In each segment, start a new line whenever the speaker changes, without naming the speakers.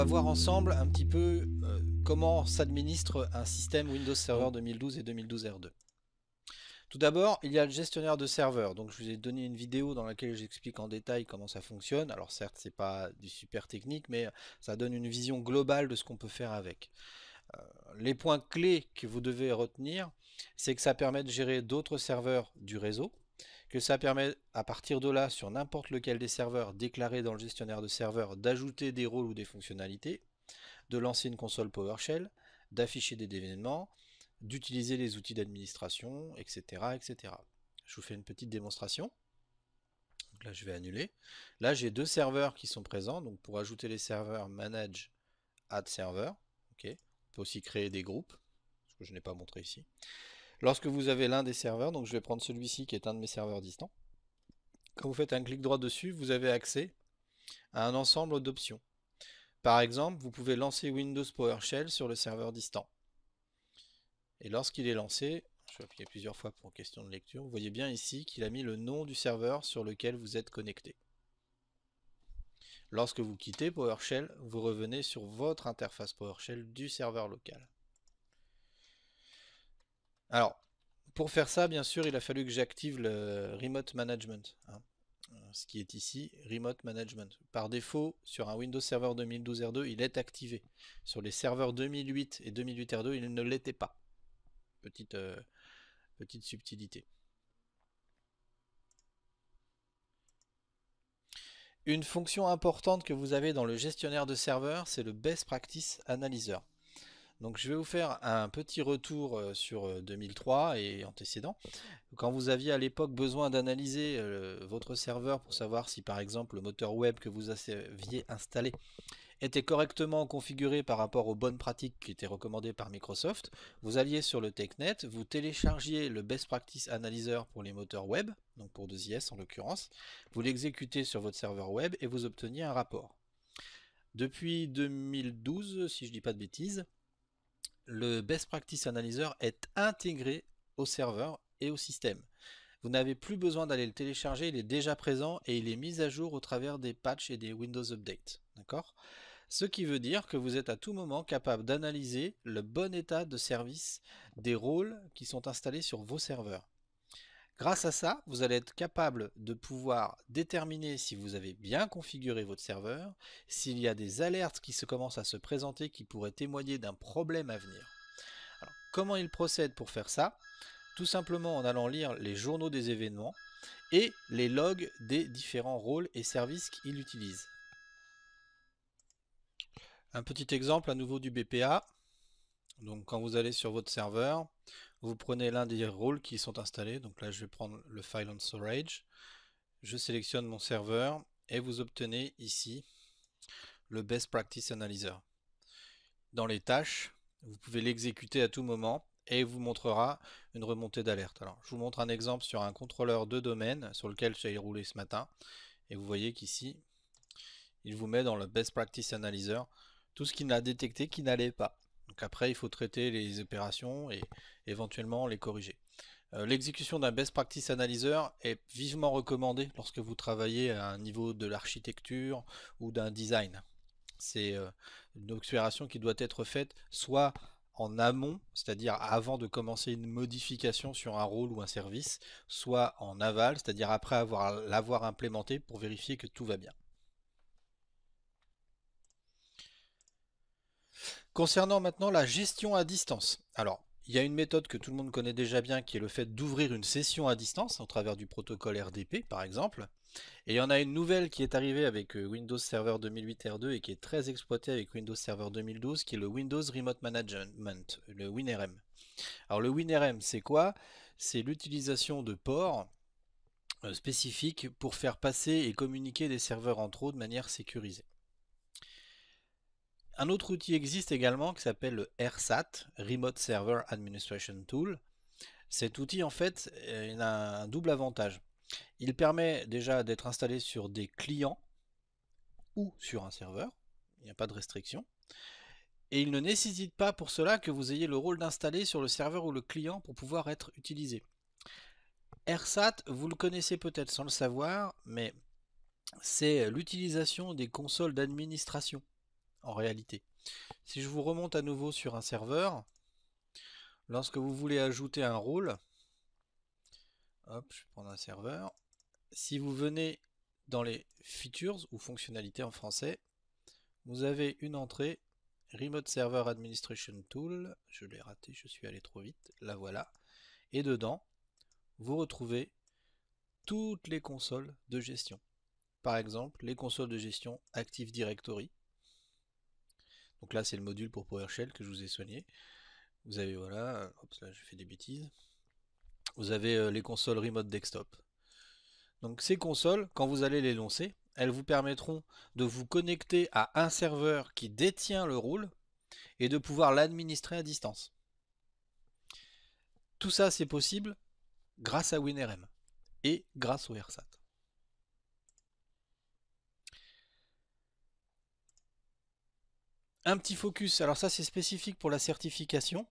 voir ensemble un petit peu comment s'administre un système Windows Server 2012 et 2012 R2. Tout d'abord, il y a le gestionnaire de serveur. Donc, je vous ai donné une vidéo dans laquelle j'explique en détail comment ça fonctionne. Alors, certes, c'est pas du super technique, mais ça donne une vision globale de ce qu'on peut faire avec. Les points clés que vous devez retenir, c'est que ça permet de gérer d'autres serveurs du réseau, que ça permet à partir de là, sur n'importe lequel des serveurs déclarés dans le gestionnaire de serveur, d'ajouter des rôles ou des fonctionnalités, de lancer une console PowerShell, d'afficher des événements, d'utiliser les outils d'administration, etc., etc. Je vous fais une petite démonstration. Donc là, je vais annuler. Là, j'ai deux serveurs qui sont présents. Donc, pour ajouter les serveurs, manage, add server. Ok. On peut aussi créer des groupes, ce que je n'ai pas montré ici. Lorsque vous avez l'un des serveurs, donc je vais prendre celui-ci qui est un de mes serveurs distants. Quand vous faites un clic droit dessus, vous avez accès à un ensemble d'options. Par exemple, vous pouvez lancer Windows PowerShell sur le serveur distant. Et lorsqu'il est lancé, je vais appuyer plusieurs fois pour question de lecture, vous voyez bien ici qu'il a mis le nom du serveur sur lequel vous êtes connecté. Lorsque vous quittez PowerShell, vous revenez sur votre interface PowerShell du serveur local. Alors, pour faire ça, bien sûr, il a fallu que j'active le Remote Management, hein, ce qui est ici, Remote Management. Par défaut, sur un Windows Server 2012 R2, il est activé. Sur les serveurs 2008 et 2008 R2, il ne l'était pas. Petite subtilité. Une fonction importante que vous avez dans le gestionnaire de serveurs, c'est le Best Practice Analyzer. Donc je vais vous faire un petit retour sur 2003 et antécédents. Quand vous aviez à l'époque besoin d'analyser votre serveur pour savoir si par exemple le moteur web que vous aviez installé était correctement configuré par rapport aux bonnes pratiques qui étaient recommandées par Microsoft, vous alliez sur le TechNet, vous téléchargiez le Best Practice Analyzer pour les moteurs web, donc pour 2IS en l'occurrence, vous l'exécutez sur votre serveur web et vous obteniez un rapport. Depuis 2012, si je ne dis pas de bêtises, le Best Practice Analyzer est intégré au serveur et au système. Vous n'avez plus besoin d'aller le télécharger, il est déjà présent et il est mis à jour au travers des patchs et des Windows Update. D'accord ? Ce qui veut dire que vous êtes à tout moment capable d'analyser le bon état de service des rôles qui sont installés sur vos serveurs. Grâce à ça, vous allez être capable de pouvoir déterminer si vous avez bien configuré votre serveur, s'il y a des alertes qui se commencent à se présenter qui pourraient témoigner d'un problème à venir. Alors, comment il procède pour faire ça? Tout simplement en allant lire les journaux des événements et les logs des différents rôles et services qu'il utilise. Un petit exemple à nouveau du BPA. Donc quand vous allez sur votre serveur, vous prenez l'un des rôles qui sont installés. Donc là je vais prendre le file on storage. Je sélectionne mon serveur et vous obtenez ici le Best Practice Analyzer. Dans les tâches, vous pouvez l'exécuter à tout moment et il vous montrera une remontée d'alerte. Alors je vous montre un exemple sur un contrôleur de domaine sur lequel j'ai roulé ce matin. Et vous voyez qu'ici, il vous met dans le Best Practice Analyzer tout ce qu'il a détecté qui n'allait pas. Donc après, il faut traiter les opérations et éventuellement les corriger. L'exécution d'un Best Practice Analyzer est vivement recommandée lorsque vous travaillez à un niveau de l'architecture ou d'un design. C'est une opération qui doit être faite soit en amont, c'est-à-dire avant de commencer une modification sur un rôle ou un service, soit en aval, c'est-à-dire après l'avoir implémenté pour vérifier que tout va bien. Concernant maintenant la gestion à distance. Alors, il y a une méthode que tout le monde connaît déjà bien qui est le fait d'ouvrir une session à distance au travers du protocole RDP par exemple. Et il y en a une nouvelle qui est arrivée avec Windows Server 2008 R2 et qui est très exploitée avec Windows Server 2012 qui est le Windows Remote Management, le WinRM. Alors le WinRM c'est quoi? C'est l'utilisation de ports spécifiques pour faire passer et communiquer des serveurs entre eux de manière sécurisée. Un autre outil existe également qui s'appelle le RSAT, Remote Server Administration Tool. Cet outil en fait il a un double avantage. Il permet déjà d'être installé sur des clients ou sur un serveur, il n'y a pas de restriction. Et il ne nécessite pas pour cela que vous ayez le rôle d'installer sur le serveur ou le client pour pouvoir être utilisé. RSAT, vous le connaissez peut-être sans le savoir, mais c'est l'utilisation des consoles d'administration en réalité. Si je vous remonte à nouveau sur un serveur, lorsque vous voulez ajouter un rôle, hop, je vais prendre un serveur. Si vous venez dans les features ou fonctionnalités en français, vous avez une entrée Remote Server Administration Tool. Je l'ai raté, je suis allé trop vite. La voilà. Et dedans, vous retrouvez toutes les consoles de gestion. Par exemple, les consoles de gestion Active Directory. Donc là, c'est le module pour PowerShell que je vous ai soigné. Vous avez, voilà, hop, là, je fais des bêtises. Vous avez les consoles Remote Desktop. Donc ces consoles, quand vous allez les lancer, elles vous permettront de vous connecter à un serveur qui détient le rôle et de pouvoir l'administrer à distance. Tout ça, c'est possible grâce à WinRM et grâce au RSAT. Un petit focus, alors ça c'est spécifique pour la certification.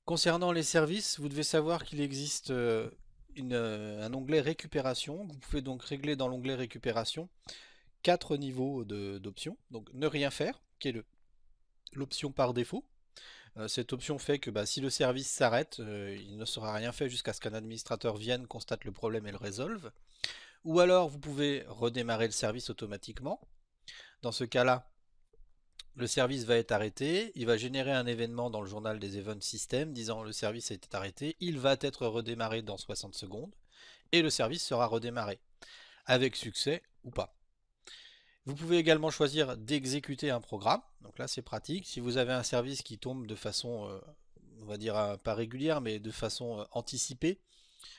Concernant les services, vous devez savoir qu'il existe un onglet récupération. Vous pouvez donc régler dans l'onglet récupération 4 niveaux d'options. Donc ne rien faire, qui est l'option par défaut. Cette option fait que si le service s'arrête, il ne sera rien fait jusqu'à ce qu'un administrateur vienne, constate le problème et le résolve. Ou alors vous pouvez redémarrer le service automatiquement. Dans ce cas-là, le service va être arrêté, il va générer un événement dans le journal des Event Systems disant le service a été arrêté, il va être redémarré dans 60 secondes et le service sera redémarré, avec succès ou pas. Vous pouvez également choisir d'exécuter un programme, donc là c'est pratique. Si vous avez un service qui tombe de façon, on va dire pas régulière, mais de façon anticipée,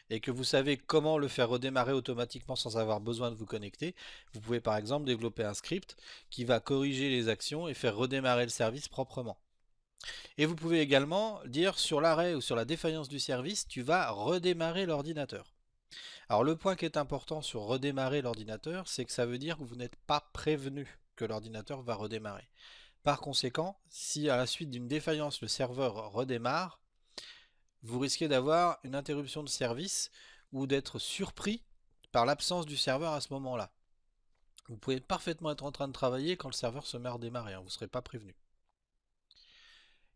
et que vous savez comment le faire redémarrer automatiquement sans avoir besoin de vous connecter, vous pouvez par exemple développer un script qui va corriger les actions et faire redémarrer le service proprement. Et vous pouvez également dire sur l'arrêt ou sur la défaillance du service, tu vas redémarrer l'ordinateur. Alors le point qui est important sur redémarrer l'ordinateur, c'est que ça veut dire que vous n'êtes pas prévenu que l'ordinateur va redémarrer. Par conséquent, si à la suite d'une défaillance le serveur redémarre, vous risquez d'avoir une interruption de service ou d'être surpris par l'absence du serveur à ce moment-là. Vous pouvez parfaitement être en train de travailler quand le serveur se met à redémarrer, hein, vous ne serez pas prévenu.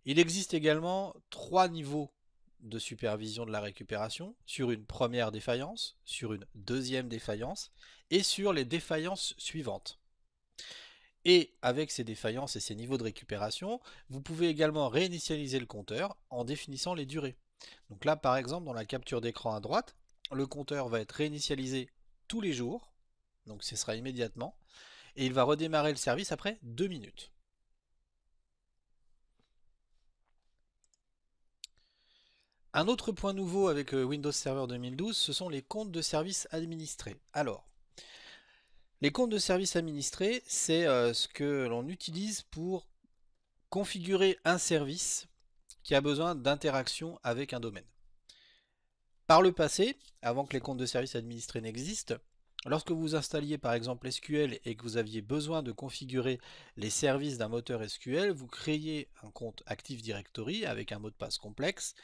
Il existe également 3 niveaux de supervision de la récupération, sur une première défaillance, sur une deuxième défaillance et sur les défaillances suivantes. Et avec ces défaillances et ces niveaux de récupération, vous pouvez également réinitialiser le compteur en définissant les durées. Donc là, par exemple, dans la capture d'écran à droite, le compteur va être réinitialisé tous les jours, donc ce sera immédiatement, et il va redémarrer le service après 2 minutes. Un autre point nouveau avec Windows Server 2012, ce sont les comptes de services administrés. Alors, les comptes de services administrés, c'est ce que l'on utilise pour configurer un service qui a besoin d'interaction avec un domaine. Par le passé, avant que les comptes de services administrés n'existent, lorsque vous installiez par exemple SQL et que vous aviez besoin de configurer les services d'un moteur SQL, vous créiez un compte Active Directory avec un mot de passe complexe.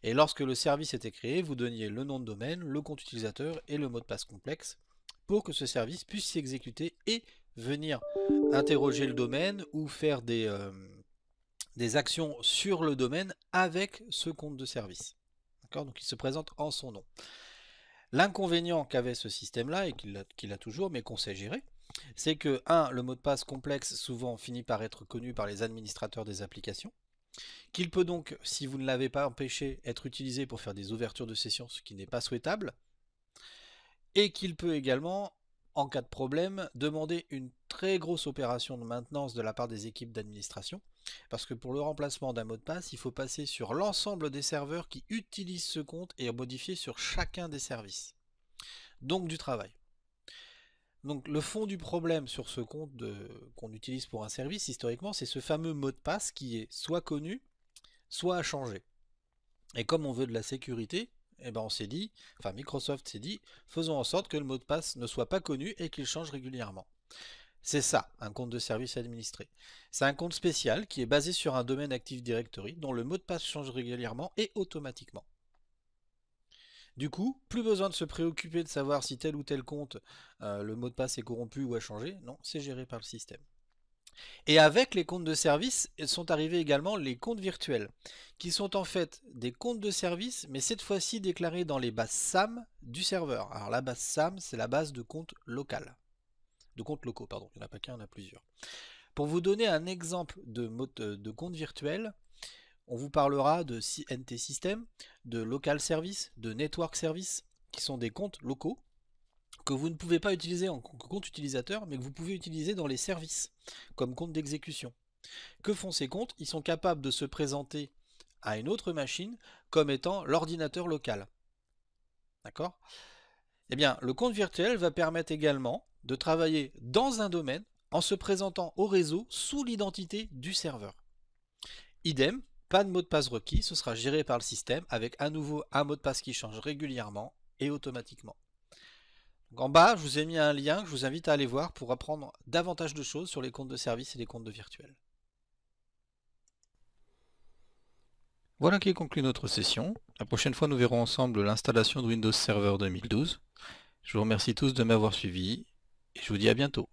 Et lorsque le service était créé, vous donniez le nom de domaine, le compte utilisateur et le mot de passe complexe pour que ce service puisse s'exécuter et venir interroger le domaine ou faire des actions sur le domaine avec ce compte de service. Donc il se présente en son nom. L'inconvénient qu'avait ce système-là, et qu'il a toujours, mais qu'on sait gérer, c'est que, le mot de passe complexe souvent finit par être connu par les administrateurs des applications, qu'il peut donc, si vous ne l'avez pas empêché, être utilisé pour faire des ouvertures de session, ce qui n'est pas souhaitable, et qu'il peut également, en cas de problème, demander une très grosse opération de maintenance de la part des équipes d'administration, parce que pour le remplacement d'un mot de passe, il faut passer sur l'ensemble des serveurs qui utilisent ce compte et modifier sur chacun des services. Donc du travail. Donc le fond du problème sur ce compte qu'on utilise pour un service, historiquement, c'est ce fameux mot de passe qui est soit connu, soit à changer. Et comme on veut de la sécurité, on s'est dit, enfin Microsoft s'est dit, faisons en sorte que le mot de passe ne soit pas connu et qu'il change régulièrement. C'est ça, un compte de service administré. C'est un compte spécial qui est basé sur un domaine Active Directory dont le mot de passe change régulièrement et automatiquement. Du coup, plus besoin de se préoccuper de savoir si tel ou tel compte, le mot de passe est corrompu ou a changé. Non, c'est géré par le système. Et avec les comptes de service sont arrivés également les comptes virtuels, qui sont en fait des comptes de service, mais cette fois-ci déclarés dans les bases SAM du serveur. Alors la base SAM, c'est la base de comptes locales. De comptes locaux, pardon. Il n'y en a pas qu'un, il y en a plusieurs. Pour vous donner un exemple de compte virtuel, on vous parlera de NT System, de Local Service, de Network Service, qui sont des comptes locaux que vous ne pouvez pas utiliser en compte utilisateur, mais que vous pouvez utiliser dans les services, comme compte d'exécution. Que font ces comptes? Ils sont capables de se présenter à une autre machine comme étant l'ordinateur local. D'accord? Eh bien, le compte virtuel va permettre également de travailler dans un domaine en se présentant au réseau sous l'identité du serveur. Idem, pas de mot de passe requis, ce sera géré par le système avec à nouveau un mot de passe qui change régulièrement et automatiquement. Donc en bas, je vous ai mis un lien que je vous invite à aller voir pour apprendre davantage de choses sur les comptes de service et les comptes de virtuel. Voilà qui conclut notre session. La prochaine fois, nous verrons ensemble l'installation de Windows Server 2012. Je vous remercie tous de m'avoir suivi et je vous dis à bientôt.